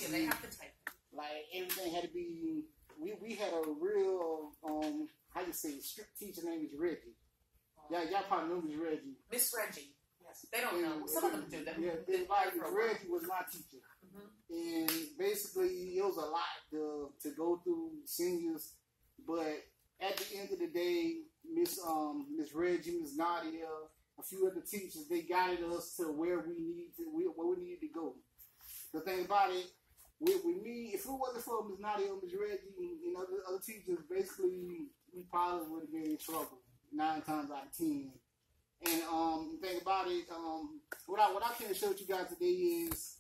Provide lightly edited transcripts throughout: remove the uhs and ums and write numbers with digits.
Yeah, they have to type. Like everything had to be. We had a real how you say strict teacher named Miss Reggie. Yeah, y'all probably know Miss Reggie. Miss Reggie. Yes, they don't know. Some of them do. Yeah, Miss Reggie was my teacher, and basically it was a lot to go through seniors, but at the end of the day, Miss Reggie, Miss Nadia, a few other teachers, they guided us to where we needed to go. The thing about it, with me, if it wasn't for Miss Nadia and Miss Reggie and other teachers, basically we probably would have been in trouble 9 times out of 10. And the thing about it, what I can show you guys today is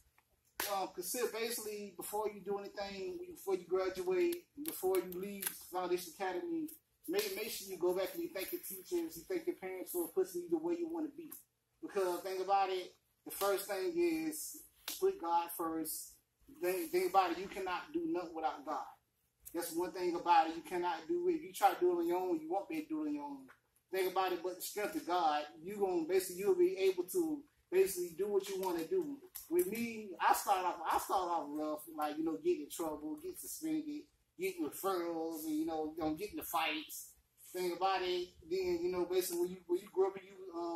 consider basically before you do anything, before you graduate, before you leave Foundation Academy, make sure you go back and you thank your teachers, you thank your parents for pushing you the way you want to be. Because think about it, the first thing is put God first. Think about it, you cannot do nothing without God. That's one thing about it, you cannot do it. If you try to do it on your own, you won't be able to do it on your own. Think about it, but the strength of God, you'll be able to basically do what you want to do. With me, I started off rough, like, getting in trouble, get suspended, getting referrals, and getting the fights. Think about it, then, basically when you grow up and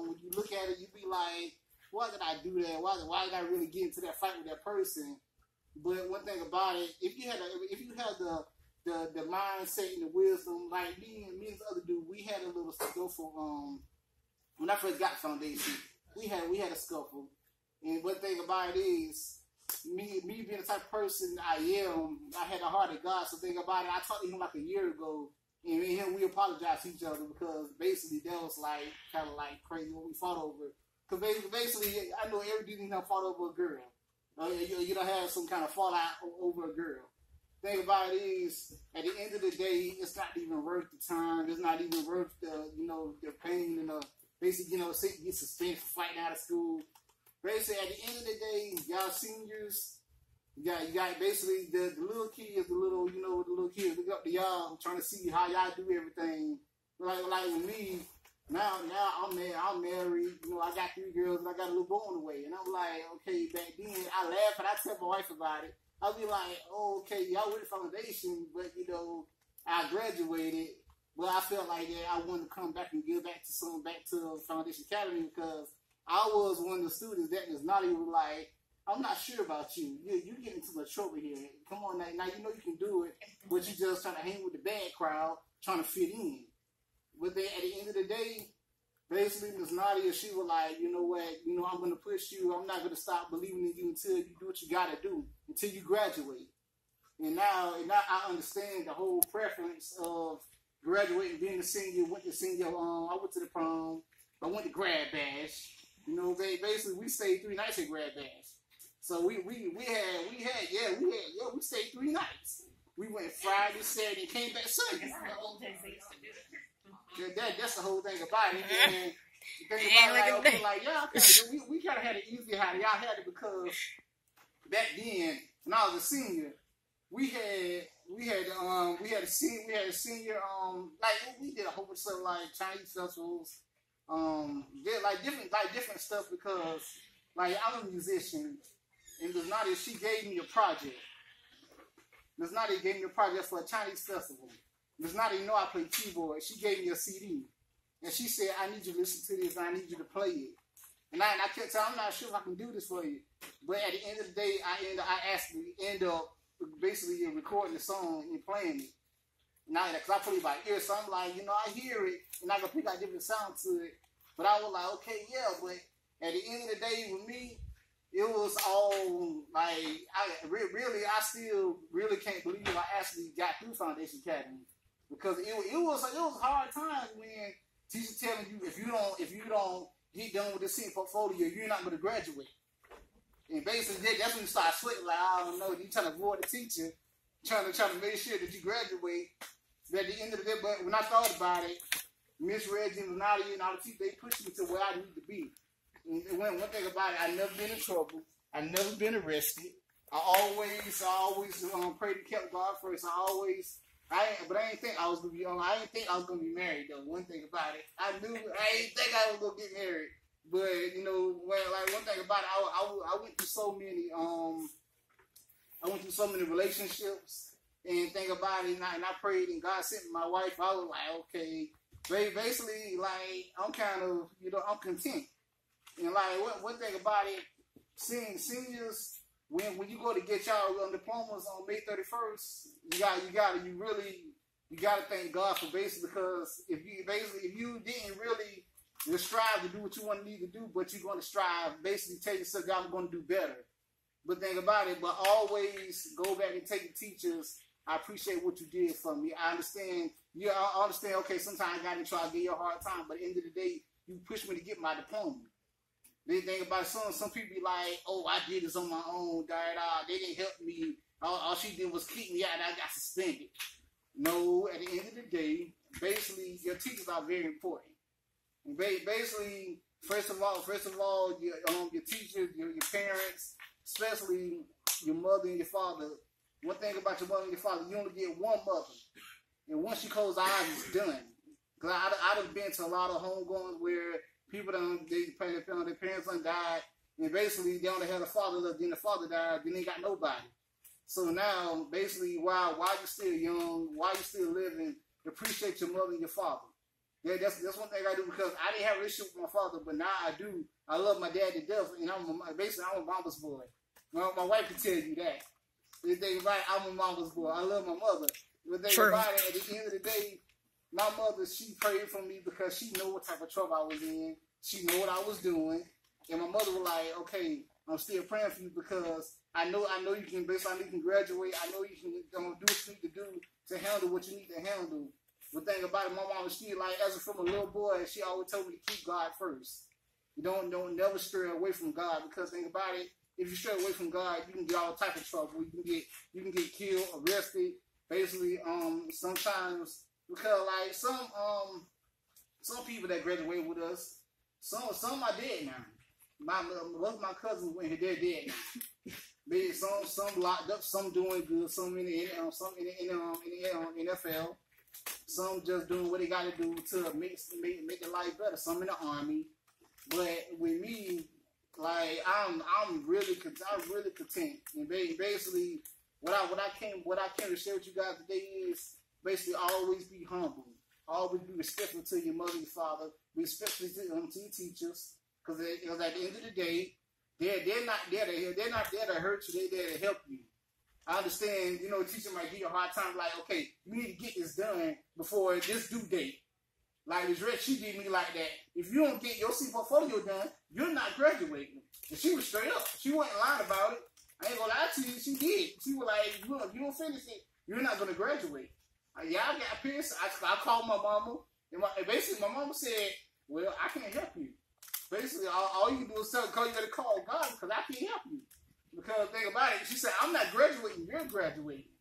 when you look at it, you be like, why did I do that? Why did I really get into that fight with that person? But one thing about it, if you had the mindset and the wisdom, like me and this other dude, we had a little scuffle. When I first got Foundation, we had a scuffle. And one thing about it is, me being the type of person I am, I had the heart of God. So think about it, I talked to him like a year ago, and me and him, we apologized to each other because basically that was like kind of like crazy what we fought over. Because basically, I know every dude fought over a girl. You don't have some kind of fallout over a girl. Thing about it is, at the end of the day, it's not even worth the time. It's not even worth the pain and basically, get suspended for fighting out of school. Basically, at the end of the day, y'all seniors, you got basically the little kids, the little kids look up to y'all, trying to see how y'all do everything. Like with me. Now I'm married, I got 3 girls and I got a little boy on the way. And I'm like, okay, back then I laugh and I tell my wife about it. I'll be like, oh, okay, y'all with the Foundation, but I graduated. But I felt like that I wanted to come back and give back to Foundation Academy because I was one of the students that was not even like, I'm not sure about you. You're getting too much trouble here. Come on now you can do it, but you just trying to hang with the bad crowd, trying to fit in. But then at the end of the day, basically Ms. Nadia, she was like, you know what, I'm going to push you. I'm not going to stop believing in you until you do what you got to do, until you graduate. And now I understand the whole preference of graduating, being a senior, went to I went to the prom, I went to grad bash. Basically we stayed 3 nights at grad bash. So we stayed 3 nights. We went Friday, Saturday, and came back Sunday. That's the whole thing about it. And the thing about it, we kind of had it easier how y'all had it because back then, when I was a senior, we had a senior we did a whole bunch of stuff like Chinese festivals, did different stuff because I'm a musician and Ms. Nadia, she gave me a project. Ms. Nadia gave me a project for a Chinese festival. Ms. Nadia, I play keyboard. She gave me a CD. And she said, I need you to listen to this and I need you to play it. And I kept telling her, I'm not sure if I can do this for you. But at the end of the day, I actually end up basically recording the song and playing it. Because I play by ear, so I'm like, I hear it and I can pick out different sounds to it. But I was like, okay, yeah, but at the end of the day with me, it was all like, I still really can't believe I actually got through Foundation Academy. Because it was a hard time when teachers telling you if you don't get done with the senior portfolio, you're not going to graduate. And basically that's when you start sweating like, I don't know, you trying to avoid the teacher, trying to make sure that you graduate. But at the end of the day, but when I thought about it, Miss Reggie and Nadia and all the teachers, they pushed me to where I need to be. And one thing about it, I never been in trouble. I never been arrested. I always prayed to keep God first. But I didn't think I was gonna be on. I didn't think I was gonna be married though. One thing about it, I didn't think I was gonna get married. But one thing about it, I went through so many through so many relationships and think about it. And I prayed, and God sent me my wife. I was like, okay, basically, like I'm kind of, I'm content. And like one thing about it, seeing seniors when you go to get y'all diplomas on May 31st, you gotta thank God for basically, because if you didn't really strive to do what you want to need to do, but you're going to strive, basically tell yourself, I'm going to do better. But think about it, but always go back and take the teachers. I appreciate what you did for me. I understand. I understand. Okay, sometimes I got to try to give you a hard time, but at the end of the day, you pushed me to get my diploma. They think about it, some people be like, oh, I did this on my own. They didn't help me. All she did was keep me out, and I got suspended. No, at the end of the day, basically, your teachers are very important. And basically, first of all, your teachers, your parents, especially your mother and your father. One thing about your mother and your father, you only get one mother. And once you close eyes, it's done. Because I've been to a lot of homegoings where people their parents done died, and basically they only had a father left, then the father died, then they got nobody. So now, basically, while you're still young, while you're still living, appreciate your mother and your father. Yeah, that's one thing I do, because I didn't have a relationship with my father, but now I do. I love my dad to death, and I'm a mama's boy. My wife can tell you that. The thing about it, I'm a mama's boy. I love my mother. The thing about it, at the end of the day, my mother, she prayed for me because she knew what type of trouble I was in. She knew what I was doing. And my mother was like, okay, I'm still praying for you because I know you can, basically, I know you can graduate. I know you can do what you need to do to handle what you need to handle. But the thing about it, my mom, she, like, as from a little boy, she always told me to keep God first. You don't never stray away from God, because think about it, if you stray away from God, you can get all type of trouble. You can get killed, arrested, basically, sometimes, because like some people that graduate with us, some are dead now. Most of my cousins went here, they're dead now. Some locked up, some doing good, some in the NFL, some just doing what they got to do to make their life better. Some in the army, but with me, like I'm really content. And basically, what I came to share with you guys today is basically always be humble, always be respectful to your mother, your father, be respectful to your teachers. Because at the end of the day, they're not there to hurt you. They're there to help you. I understand, a teacher might give you a hard time, like, okay, you need to get this done before this due date. Like Ms. Red, she did me like that. If you don't get your C portfolio done, you're not graduating. And she was straight up. She wasn't lying about it. I ain't gonna lie to you. She did. She was like, if you don't finish it, you're not gonna graduate. Yeah, I got pissed. I called my mama, and basically my mama said, well, I can't help you. Basically, all you can do is call you got to call God, because I can't help you. Because think about it, she said, I'm not graduating, you're graduating.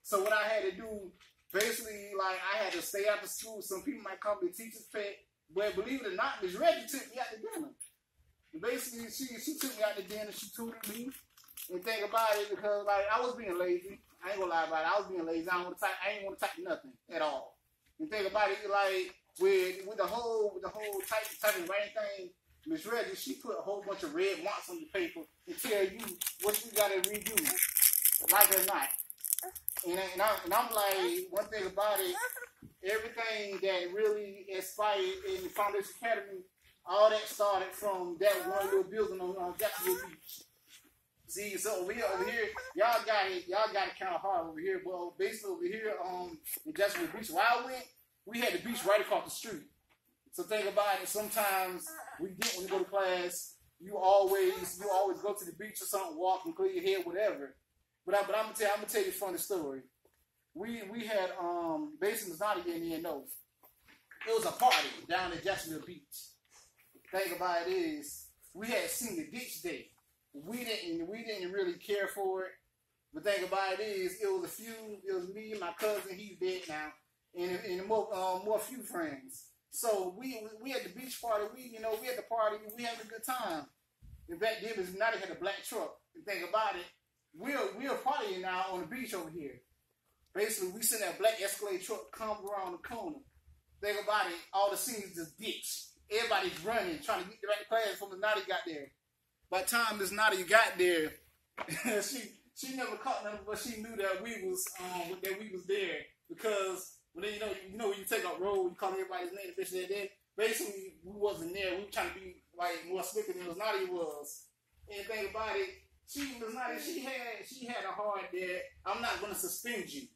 So what I had to do, basically, like, I had to stay after school. Some people might call me teacher's pet, but believe it or not, Ms. Reggie took me out to dinner. And basically, she took me out to dinner, she tutored me. And think about it, because, like, I was being lazy. I ain't gonna lie about it, I was being lazy. I ain't want to type nothing at all. And think about it, like, with the whole type of writing thing, Miss Reggie, she put a whole bunch of red marks on the paper and tell you what you got to redo, like or not. And I'm like, one thing about it, everything that really inspired in the Foundation Academy, all that started from that one little building on Jacksonville Beach. See, so over here, y'all got it kind of hard over here, but basically over here, in Jacksonville Beach, where I went, we had the beach right across the street. So think about it. Sometimes when you go to class, you always go to the beach or something, walk and clear your head, whatever. But I'm gonna tell you a funny story. We had basically was not again in no. It was a party down at Jacksonville Beach. Thing about it is we had senior ditch day. We didn't really care for it. But thing about it is it was me and my cousin, he's dead now, and more few friends. So we had the beach party. We had the party. We had a good time. And back then, Ms. Nutty had a black truck. And think about it, we're partying now on the beach over here. Basically, we seen that black Escalade truck come around the corner. Think about it, all the seniors just ditch. Everybody's running, trying to get back to class before Ms. Nutty got there. By the time Ms. Nutty got there, she never caught nothing, but she knew that we was there because when they, you know when you take a roll, you call everybody's name, bitch that. Basically, we wasn't there. We were trying to be like more slicker than Naughty was. And think about it, she was Naughty. She had a heart that I'm not gonna suspend you.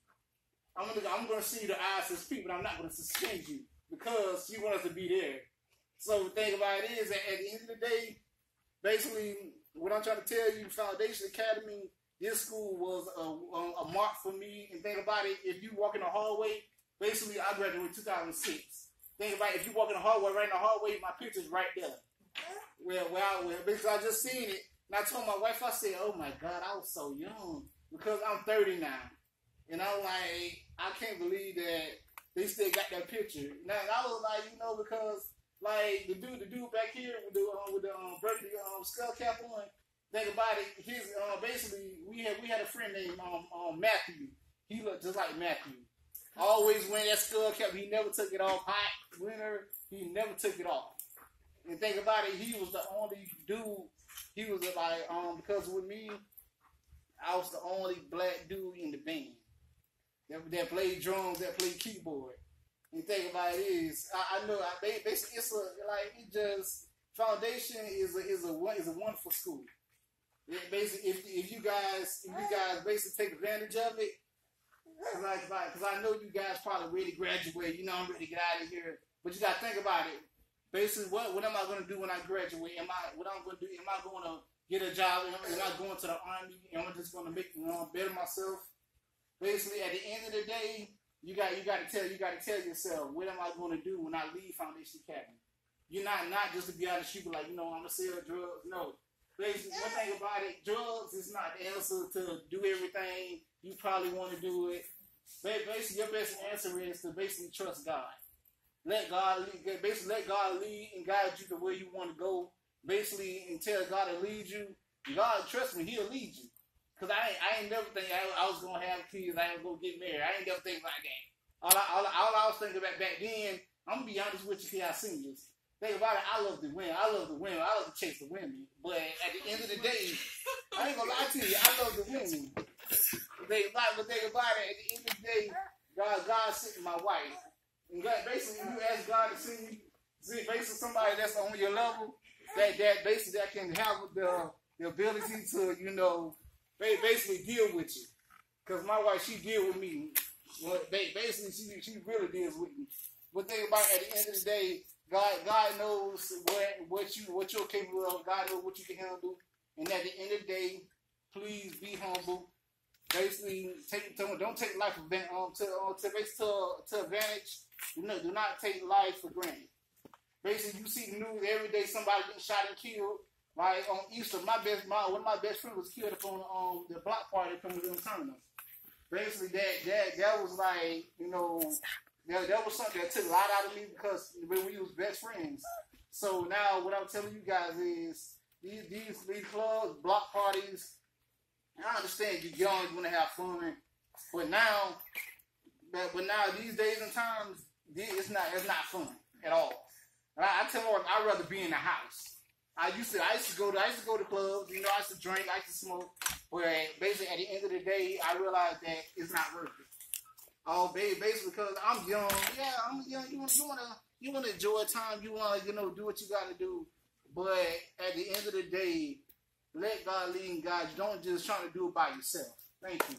I'm gonna see you the eyes as people, but I'm not gonna suspend you because she wanted to be there. So the thing about it is that at the end of the day, basically, what I'm trying to tell you, Foundation Academy, this school was a mark for me. And think about it, if you walk in the hallway, basically I graduated in 2006. Think about it, if you walk in the hallway, right in the hallway, my picture's right there. Because I just seen it. And I told my wife, I said, oh my God, I was so young. Because I'm 30 now. And I'm like, I can't believe that they still got that picture. Now, and I was like, because like the dude back here with the Berkeley skull cap on, think about it, his basically we had a friend named Matthew. He looked just like Matthew. Always wearing that skull cap. He never took it off. Hot, winter, he never took it off. And think about it, he was the only dude. He was like because with me, I was the only black dude in the band that played drums, that played keyboard. And think about it is, I know basically it's Foundation is a wonderful school. Basically, if you guys basically take advantage of it, because I know you guys probably ready to graduate. I'm ready to get out of here. But you got to think about it. Basically, what am I going to do when I graduate? Am I going to get a job? Am I going to the Army? Am I just going to make better myself? Basically, at the end of the day, you got to tell yourself, what am I going to do when I leave Foundation Academy? You're not just to be out of the like, I'm going to sell drugs. No. Basically, one thing about it, drugs is not the answer to do everything. You probably want to do it. Basically, your best answer is to basically trust God. Let God lead and guide you to where you want to go. Basically, and tell God to lead you. God, trust me, He'll lead you. Because I ain't never think I was going to have kids. I ain't going to get married. I ain't never think like that. All I was thinking about back then, I'm going to be honest with you, I seniors. Think about it, I love the women. I love to chase the women. But at the end of the day, I ain't going to lie to you, I love the women. But think about it, at the end of the day, God sent my wife. And God, basically, you ask God to see basically somebody that's on your level, that basically that can have the ability to, basically deal with you. Because my wife, she deal with me. Well, basically, she really deals with me. But think about it, at the end of the day, God knows what you're capable of. God knows what you can handle. And at the end of the day, please be humble. Basically, don't take life to advantage. Do not take life for granted. Basically, you see the news every day. Somebody getting shot and killed. Like on Easter, one of my best friends was killed up on the block party from the tournament. Basically, that was like that was something that took a lot out of me because we was best friends. So now what I'm telling you guys is these clubs, block parties. I understand you're young, you want to have fun, but now these days and times, it's not fun at all. And I tell her I'd rather be in the house. I used to go to clubs, I used to drink, I used to smoke, but basically at the end of the day, I realized that it's not worth it. Oh, basically because I'm young. Yeah, I'm young. You want to enjoy time. You want to do what you got to do. But at the end of the day, let God lead and guide you. Don't just try to do it by yourself. Thank you.